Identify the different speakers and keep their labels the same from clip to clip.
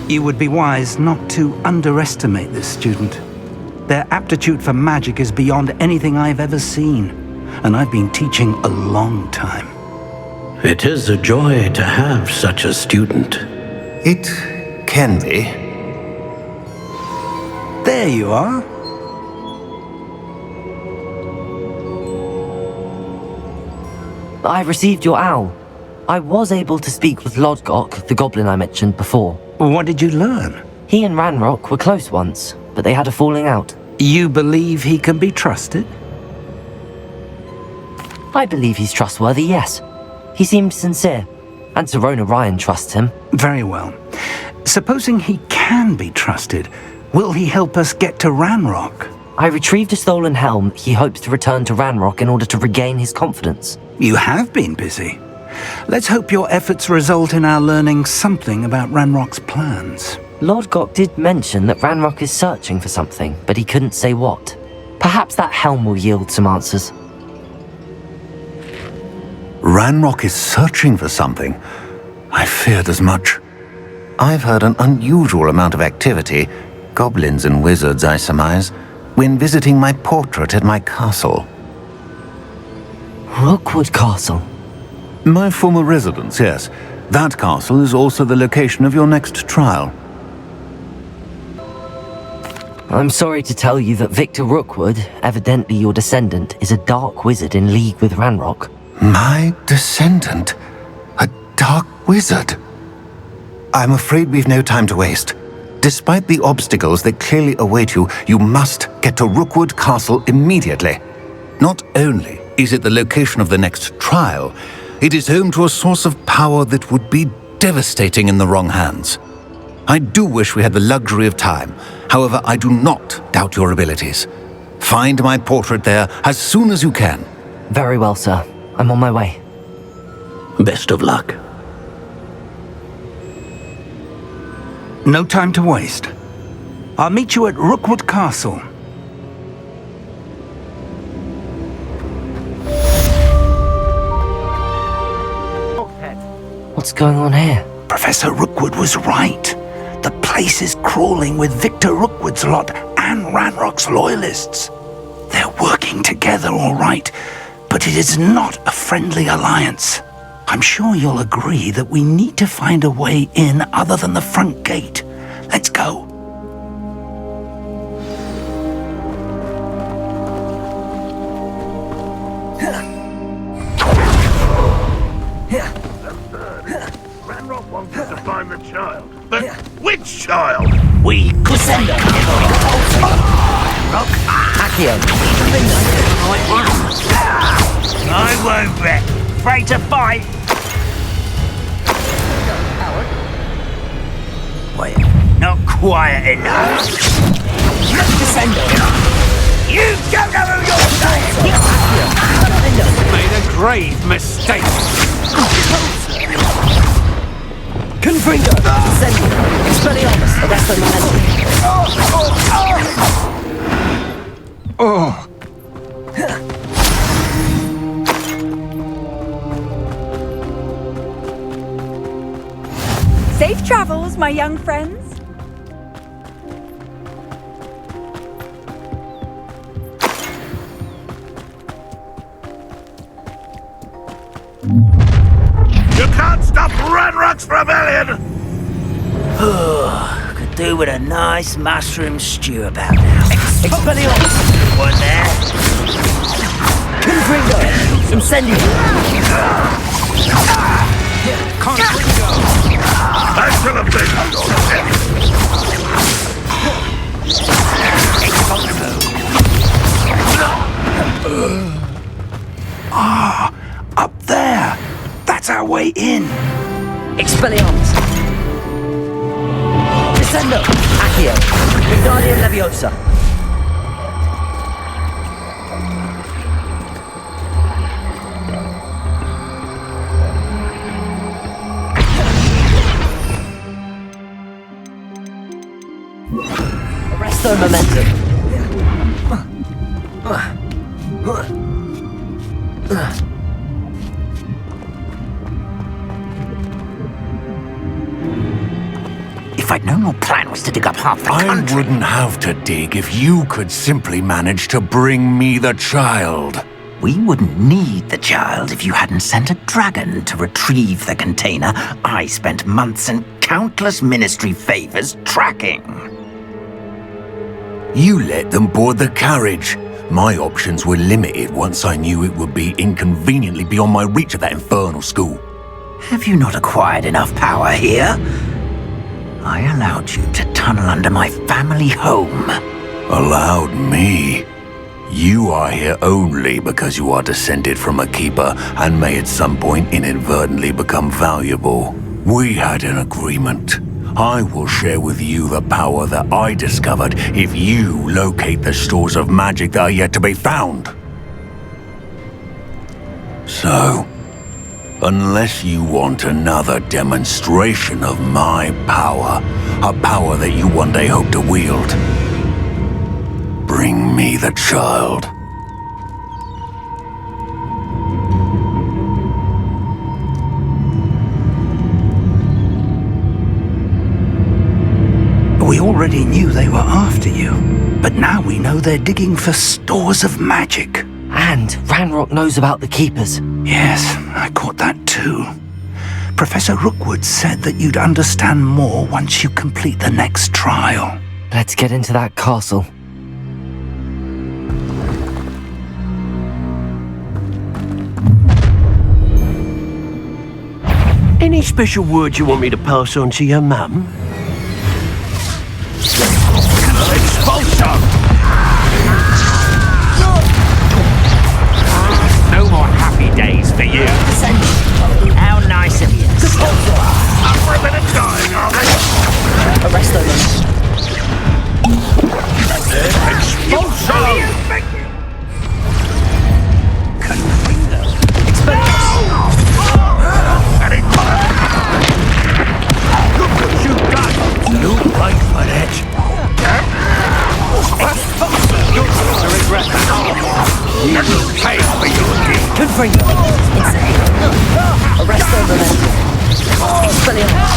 Speaker 1: You would be wise not to underestimate this student. Their aptitude for magic is beyond anything I've ever seen, and I've been teaching a long time.
Speaker 2: It is a joy to have such a student.
Speaker 3: It can be.
Speaker 1: There you are.
Speaker 4: I received your owl. I was able to speak with Lodgok, the goblin I mentioned before.
Speaker 1: What did you learn?
Speaker 4: He and Ranrock were close once, but they had a falling out.
Speaker 1: You believe he can be trusted?
Speaker 4: I believe he's trustworthy, yes. He seemed sincere, and Serona Ryan trusts him.
Speaker 1: Very well. Supposing he can be trusted, will he help us get to Ranrock?
Speaker 4: I retrieved a stolen helm he hopes to return to Ranrock in order to regain his confidence.
Speaker 1: You have been busy. Let's hope your efforts result in our learning something about Ranrock's plans.
Speaker 4: Lodgok did mention that Ranrock is searching for something, but he couldn't say what. Perhaps that helm will yield some answers.
Speaker 3: Ranrock is searching for something. I feared as much. I've heard an unusual amount of activity, goblins and wizards, I surmise, when visiting my portrait at my castle.
Speaker 4: Rookwood Castle?
Speaker 3: My former residence, yes. That castle is also the location of your next trial.
Speaker 4: I'm sorry to tell you that Victor Rookwood, evidently your descendant, is a dark wizard in league with Ranrock.
Speaker 3: My descendant? A dark wizard? I'm afraid we've no time to waste. Despite the obstacles that clearly await you, you must get to Rookwood Castle immediately. Not only is it the location of the next trial, it is home to a source of power that would be devastating in the wrong hands. I do wish we had the luxury of time. However, I do not doubt your abilities. Find my portrait there as soon as you can.
Speaker 4: Very well, sir. I'm on my way.
Speaker 2: Best of luck.
Speaker 1: No time to waste. I'll meet you at Rookwood Castle.
Speaker 4: What's going on here?
Speaker 1: Professor Rookwood was right. The place is crawling with Victor Rookwood's lot and Ranrock's loyalists. They're working together, all right, but it is not a friendly alliance. I'm sure you'll agree that we need to find a way in other than the front gate. Let's go.
Speaker 5: Ranrock wants us to find the child. But which child?
Speaker 4: We Crescendo. Rock. Accio.
Speaker 5: I won't bet. Afraid to fight. Wait, not quiet enough.
Speaker 4: Crescendo.
Speaker 5: You don't know who you're saying. Made a grave mistake.
Speaker 4: Confringo. Crescendo. Expelliarmus. Arresto Momentum.
Speaker 1: Oh.
Speaker 6: Safe travels, my young friends.
Speaker 5: You can't stop Ranrock's rebellion!
Speaker 7: Could do with a nice mushroom stew about now.
Speaker 4: Expelliarmus.
Speaker 7: One there.
Speaker 4: Confringo. Incendio.
Speaker 1: Confringo.
Speaker 5: I should have been
Speaker 1: Up there. That's our way in.
Speaker 4: Expelliarmus. Descendo. Accio. Wingardium Leviosa. Arresto Momentum.
Speaker 1: If
Speaker 7: If I'd known your plan was to dig up half the
Speaker 3: I
Speaker 7: country...
Speaker 3: wouldn't have to dig if you could simply manage to bring me the child.
Speaker 7: We wouldn't need the child if you hadn't sent a dragon to retrieve the container I spent months and countless ministry favors tracking.
Speaker 3: You let them board the carriage. My options were limited once I knew it would be inconveniently beyond my reach at that infernal school.
Speaker 7: Have you not acquired enough power here? I allowed you to tunnel under my family home.
Speaker 3: Allowed me? You are here only because you are descended from a keeper and may at some point inadvertently become valuable. We had an agreement. I will share with you the power that I discovered if you locate the stores of magic that are yet to be found. So, unless you want another demonstration of my power, a power that you one day hope to wield, bring me the child.
Speaker 1: We already knew they were after you, but now we know they're digging for stores of magic.
Speaker 4: And Ranrock knows about the Keepers.
Speaker 1: Yes, I caught that too. Professor Rookwood said that you'd understand more once you complete the next trial.
Speaker 4: Let's get into that castle.
Speaker 8: Any special words you want me to pass on to your mum?
Speaker 5: Expulso! No more happy days for you.
Speaker 7: How nice of you.
Speaker 5: I'm ripping and dying, are they?
Speaker 4: Arrest them.
Speaker 5: Expulso! Look what you've done!
Speaker 8: No right for that.
Speaker 5: You're going to regret that. You will pay for your deed.
Speaker 4: Good for you. Arrest them. Expelliarmus.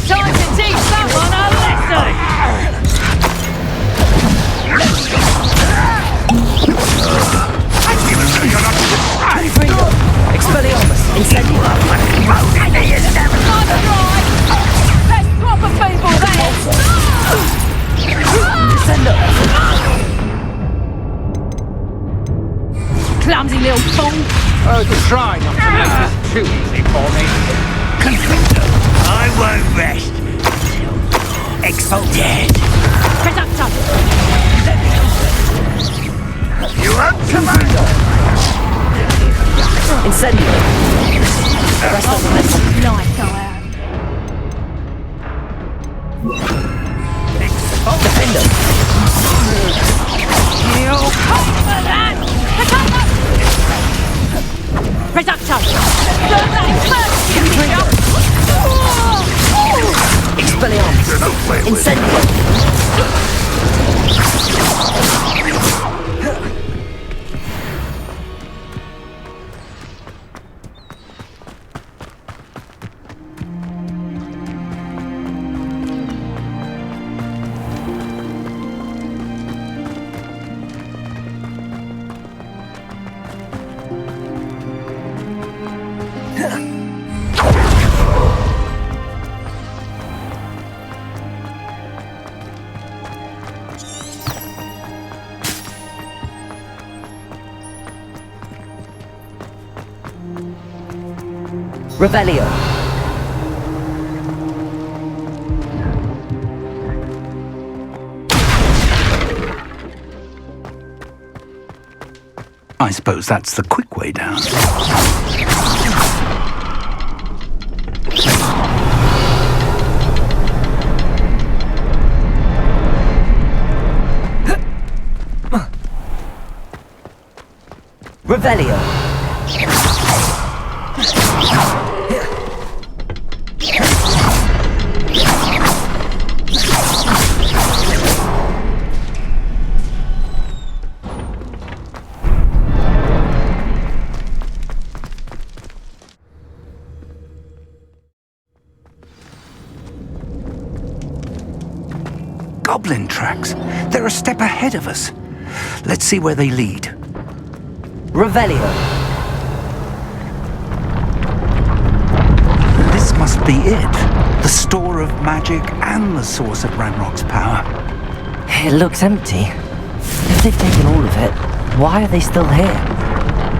Speaker 6: Time to teach someone a lesson!
Speaker 4: Expelliarmus. Incendiary.
Speaker 6: Nice try! That's proper people, that is! Clumsy little fool!
Speaker 5: Try not to make this too easy for me.
Speaker 7: I won't rest till Expo dead.
Speaker 6: Reductor!
Speaker 5: You won't command!
Speaker 4: Incendiary. Arrest them.
Speaker 6: Nice go out.
Speaker 4: Defender.
Speaker 6: You'll pay for that! Reductor!
Speaker 4: Expelliarmus. Incendiary. Revelio.
Speaker 1: I suppose that's the quick way down.
Speaker 4: Revelio.
Speaker 1: goblin tracks. They're a step ahead of us. Let's see where they lead.
Speaker 4: Revelio.
Speaker 1: This must be it. The store of magic and the source of Ranrock's power.
Speaker 4: It looks empty. If they've taken all of it, why are they still here?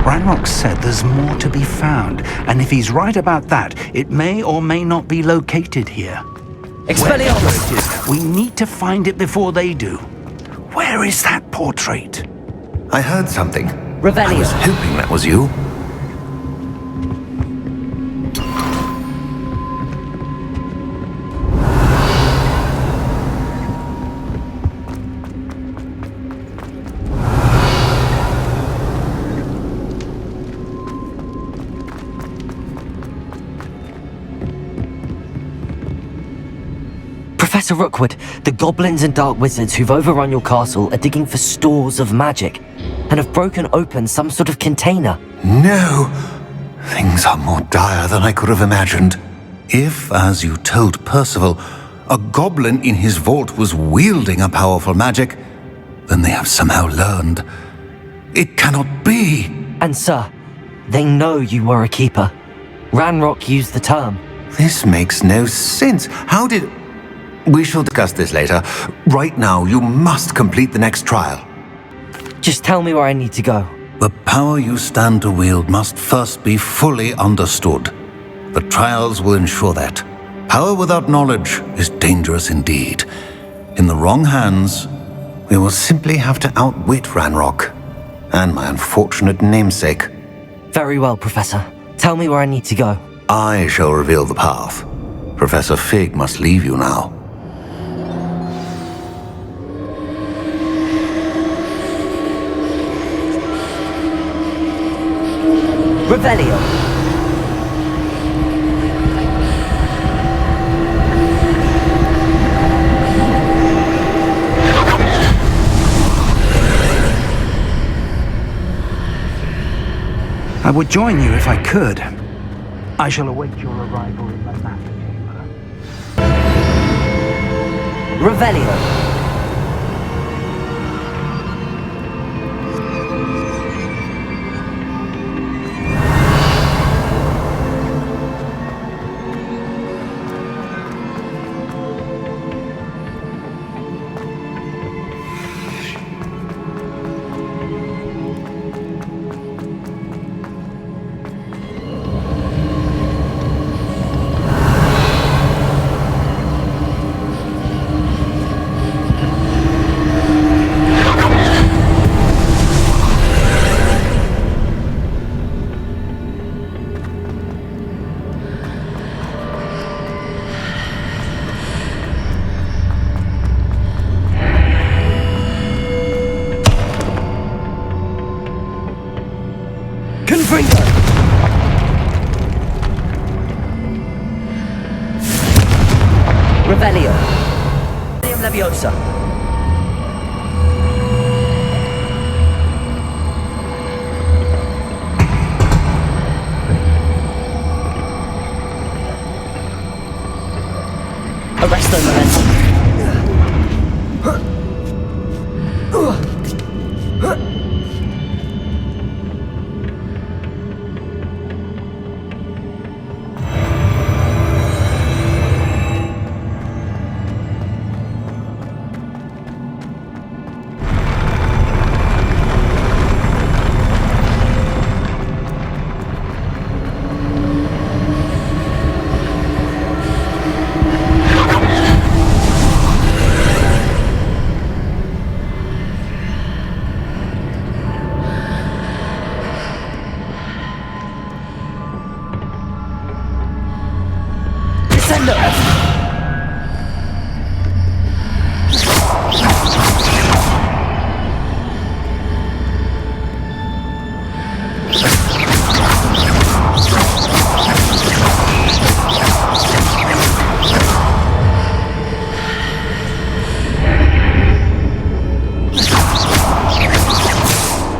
Speaker 1: Ranrock said there's more to be found, and if he's right about that, it may or may not be located here.
Speaker 4: Expelliarmus!
Speaker 1: Wherever it is, we need to find it before they do. Where is that portrait?
Speaker 3: I heard something.
Speaker 4: Revelio.
Speaker 3: I was hoping that was you.
Speaker 4: Professor Rookwood, the goblins and dark wizards who've overrun your castle are digging for stores of magic and have broken open some sort of container.
Speaker 3: No! Things are more dire than I could have imagined. If, as you told Percival, a goblin in his vault was wielding a powerful magic, then they have somehow learned. It cannot be!
Speaker 4: And sir, they know you were a keeper. Ranrock used the term.
Speaker 3: This makes no sense. How did... We shall discuss this later. Right now, you must complete the next trial.
Speaker 4: Just tell me where I need to go.
Speaker 3: The power you stand to wield must first be fully understood. The trials will ensure that. Power without knowledge is dangerous indeed. In the wrong hands, we will simply have to outwit Ranrock and my unfortunate namesake.
Speaker 4: Very well, Professor. Tell me where I need to go.
Speaker 3: I shall reveal the path. Professor Fig must leave you now.
Speaker 4: Revelio.
Speaker 1: I would join you if I could. I shall await your arrival in the matter chamber.
Speaker 4: Revelio. Revelio. Leviosa. Arresto momentum.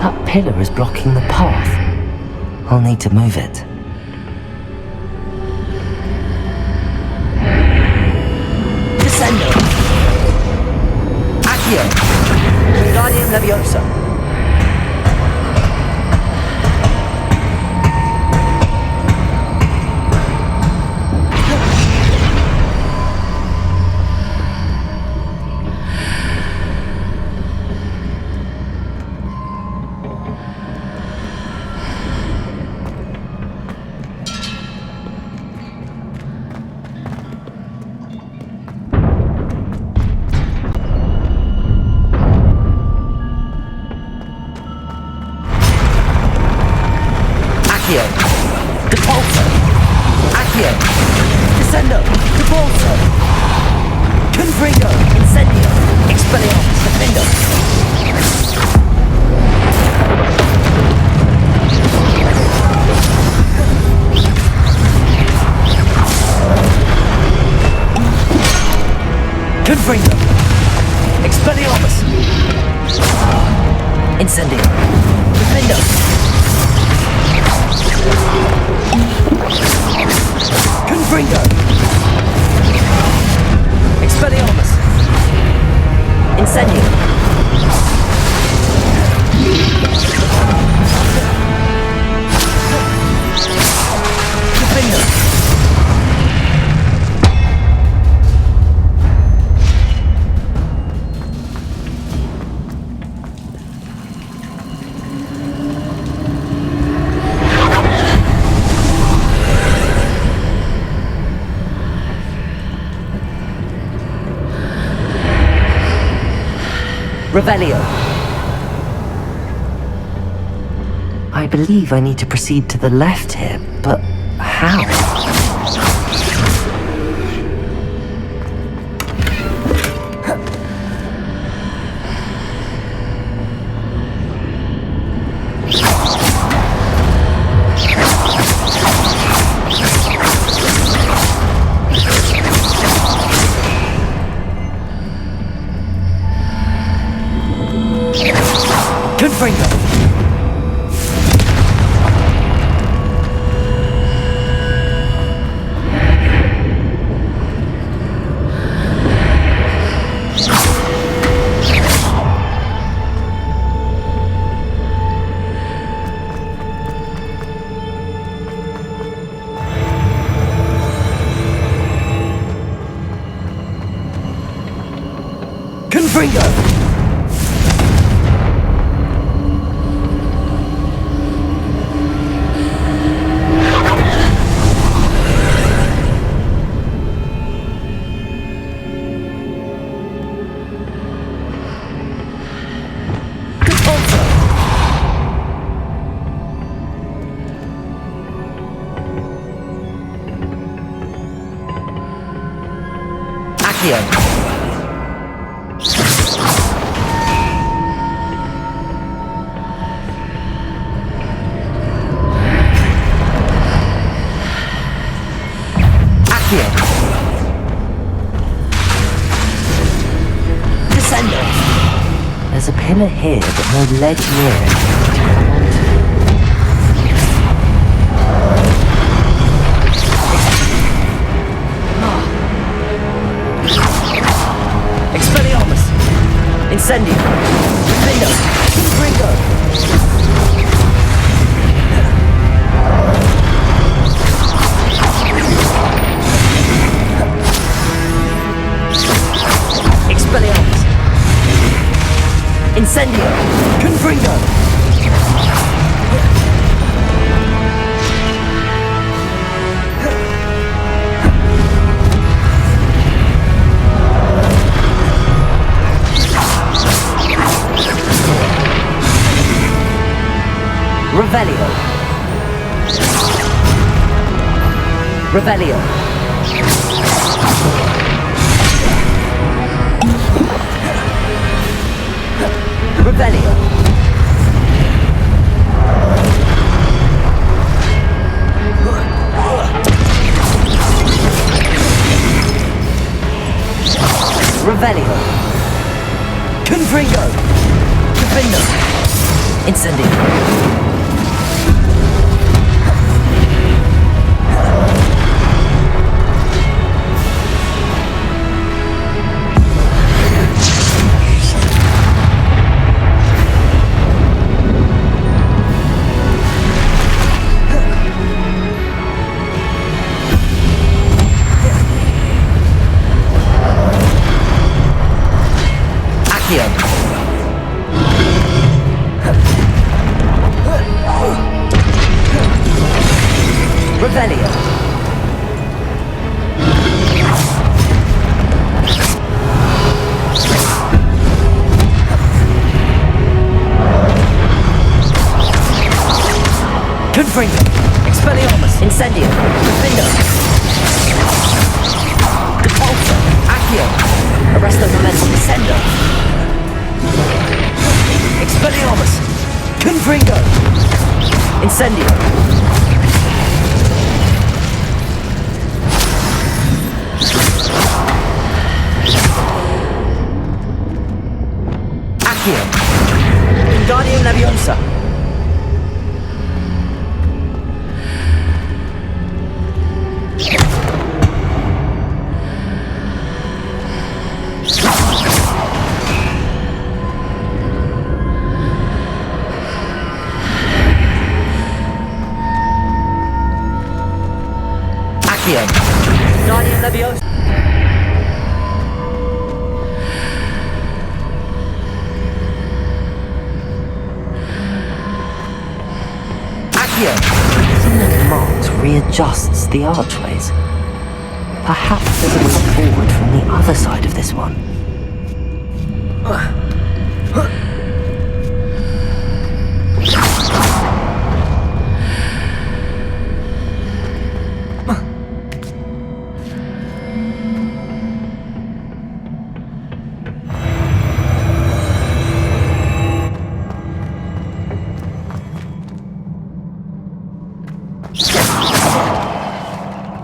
Speaker 4: That pillar is blocking the path. I'll need to move it. Descendo. Accio. Wingardium Leviosa. Accio. Depulso. Accio. Descendo. Depulso. Confringo. Incendio. Expelliarmus. Defendo. Confringo. Expelliarmus. Incendio. Defendo. Confringo. Expelliarmus. Incendio. Defendo. Revelio. I believe I need to proceed to the left here, but how? Confringo. Confringo. Accio. Accio. Descendo. There's a pillar here, but no ledge near it. Expelliarmus. Incendio. Defendo. Confringo. Expelliarmus. Incendio. Confringo. Revelio. Revelio. Revelio. Revelio. Confringo. Defendo. Incendio. Incendio. Defender. Depulsor. Accio. Arresto Momentum. Descender. Expelliarmus. Confringo. Incendio. Accio. Wingardium Leviosa. Accio. Wingardium Leviosa. Infinite Marks readjusts the archways. Perhaps there's a way forward from the other side of this one.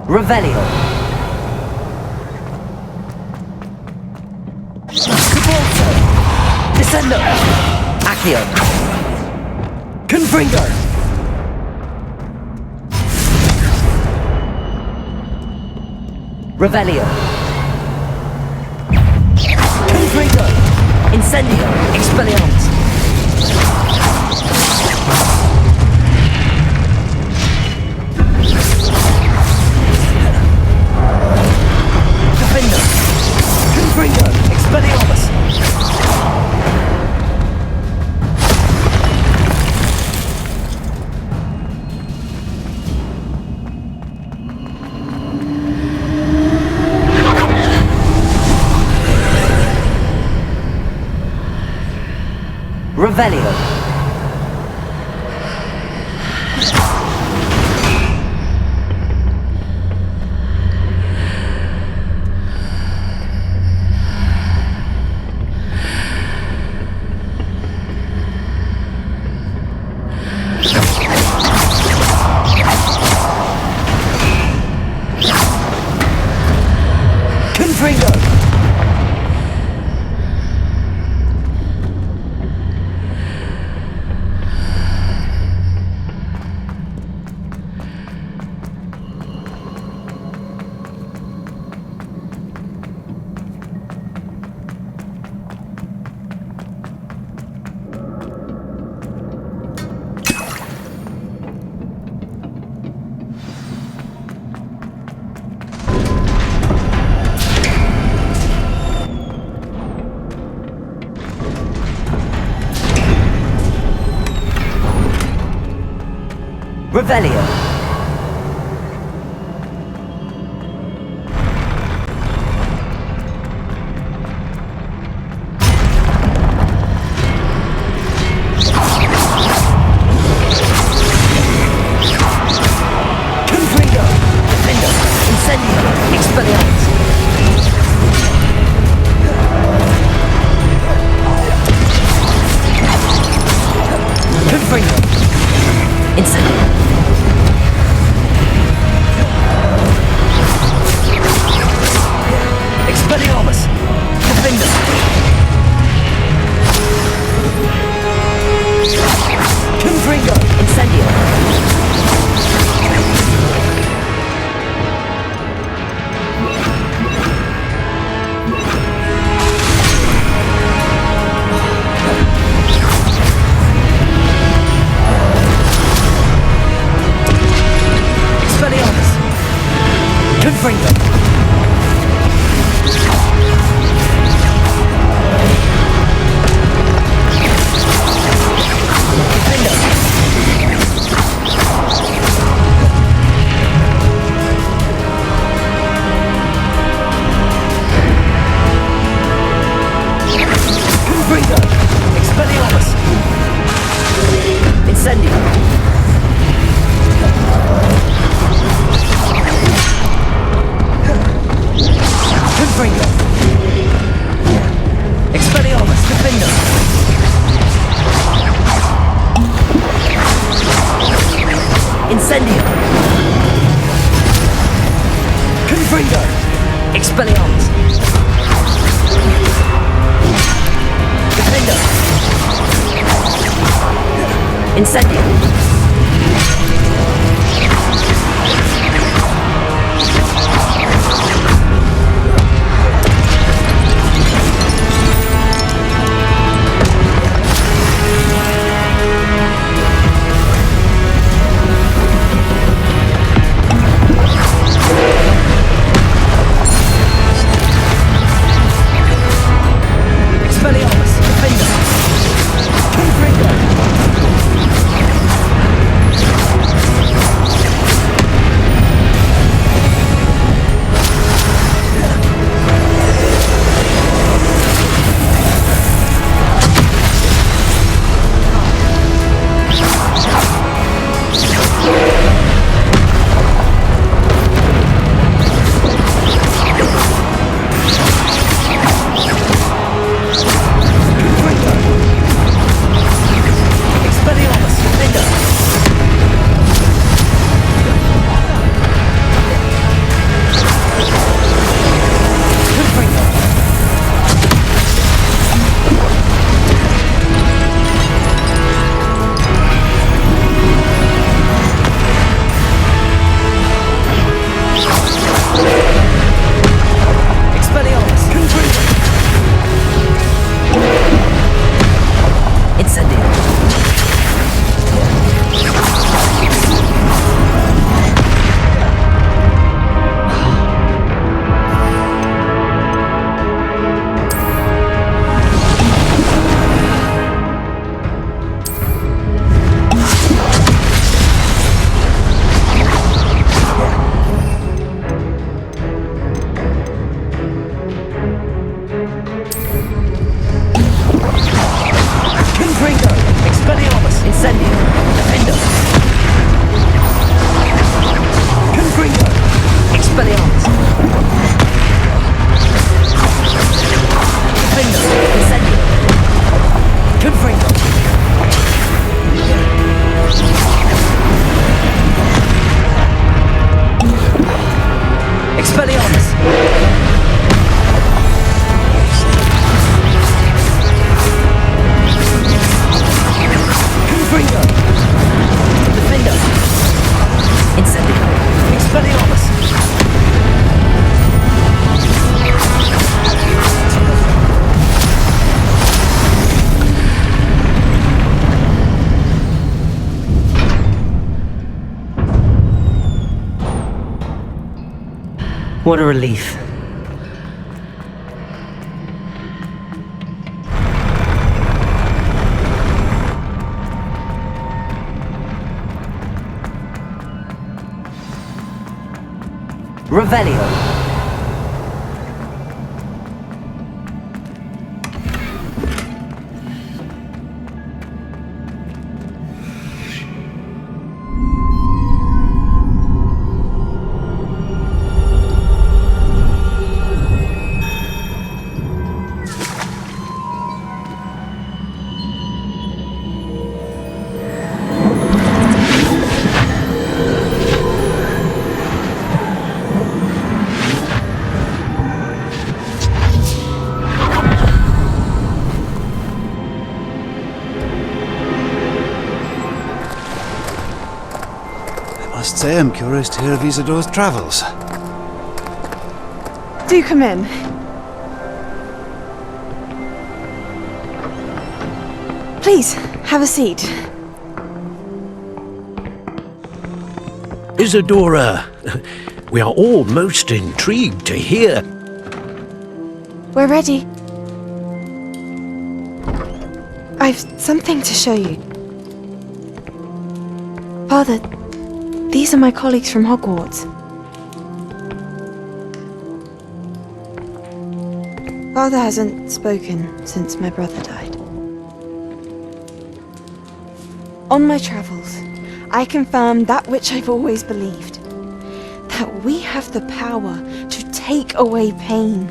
Speaker 4: Revelio. Depulsor. Descendo. Accio. Confringo. Revelio. Confringo. Incendio. Expelliarmus. Confringo! Expelliarmus! Revelio. Confringo! Revelio. Confringo. Defender. Incendio. Expelliarmus. Confringo. Incendio. Expelliarmus! Defender! Confringo! Incendio! Expelliarmus! Confringo! Expelliarmus, Defender. Incendio. Confringo. Expelliarmus. Defender. Incendio. Expelliarmus, Defender. Confringo. Expelliarmus, Defender. Confringo. Expelliarmus, Confringo. Incendio. Confringo. Expelliarmus. Incendio. Defender. Confringo. Expelliarmus. Defender. Incendio. Confringo. Expelliarmus. Confringo. Defender. Incendio. Expelliarmus. What a relief. Revelio.
Speaker 9: I must say I'm curious to hear of Isidore's travels.
Speaker 10: Do come in. Please, have a seat.
Speaker 8: Isadora, we are all most intrigued to hear.
Speaker 10: We're ready. I've something to show you. Father, these are my colleagues from Hogwarts. Father hasn't spoken since my brother died. On my travels, I confirmed that which I've always believed. That we have the power to take away pain.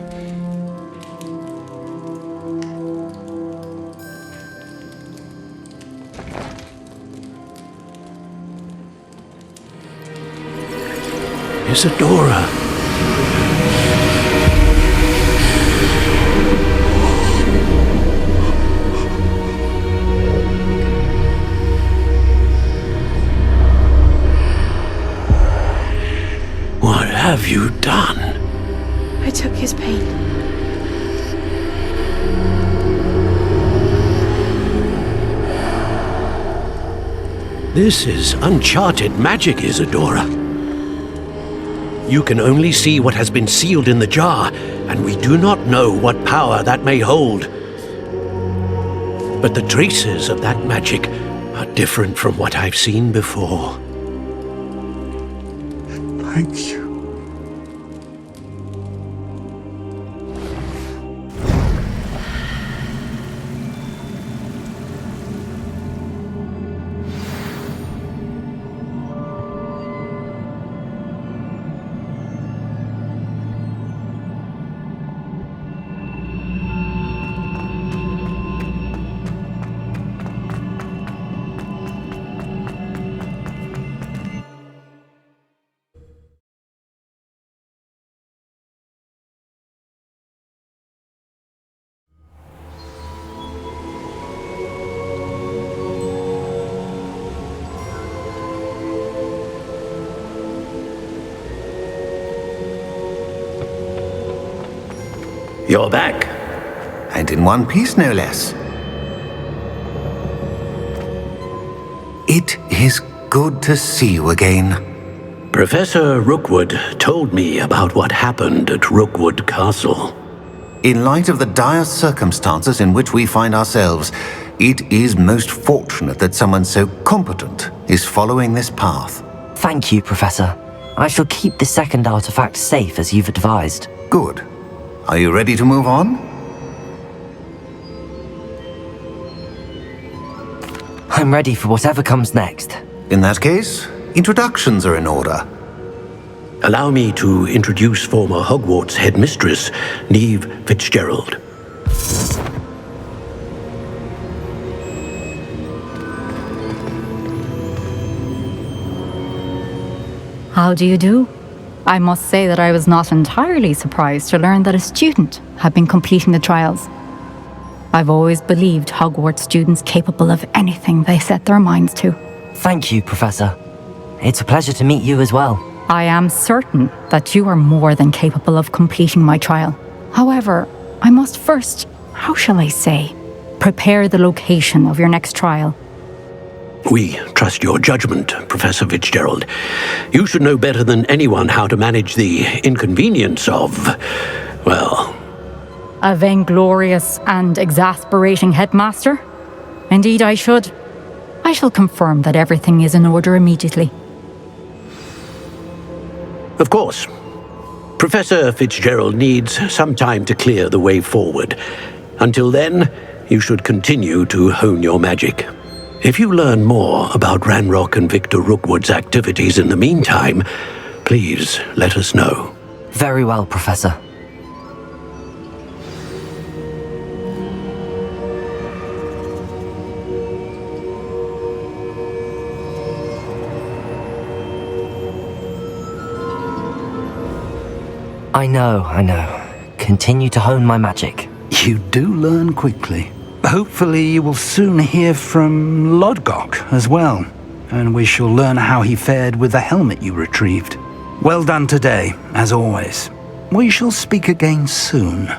Speaker 8: Isadora. What have you done?
Speaker 10: I took his pain.
Speaker 8: This is uncharted magic, Isadora. You can only see what has been sealed in the jar, and we do not know what power that may hold. But the traces of that magic are different from what I've seen before.
Speaker 1: Thank you.
Speaker 2: You're back.
Speaker 3: And in one piece, no less. It is good to see you again.
Speaker 2: Professor Rookwood told me about what happened at Rookwood Castle.
Speaker 3: In light of the dire circumstances in which we find ourselves, it is most fortunate that someone so competent is following this path.
Speaker 4: Thank you, Professor. I shall keep the second artifact safe as you've advised.
Speaker 3: Good. Are you ready to move on?
Speaker 4: I'm ready for whatever comes next.
Speaker 3: In that case, introductions are in order.
Speaker 2: Allow me to introduce former Hogwarts headmistress, Neve Fitzgerald.
Speaker 11: How do you do? I must say that I was not entirely surprised to learn that a student had been completing the trials. I've always believed Hogwarts students capable of anything they set their minds to.
Speaker 4: Thank you, Professor. It's a pleasure to meet you as well.
Speaker 11: I am certain that you are more than capable of completing my trial. However, I must first, how shall I say, prepare the location of your next trial.
Speaker 2: We trust your judgment, Professor Fitzgerald. You should know better than anyone how to manage the inconvenience of, well...
Speaker 11: A vainglorious and exasperating headmaster? Indeed I should. I shall confirm that everything is in order immediately.
Speaker 2: Of course. Professor Fitzgerald needs some time to clear the way forward. Until then, you should continue to hone your magic. If you learn more about Ranrock and Victor Rookwood's activities in the meantime, please let us know.
Speaker 4: Very well, Professor. I know. Continue to hone my magic.
Speaker 1: You do learn quickly. Hopefully you will soon hear from Lodgok as well, and we shall learn how he fared with the helmet you retrieved. Well done today, as always. We shall speak again soon.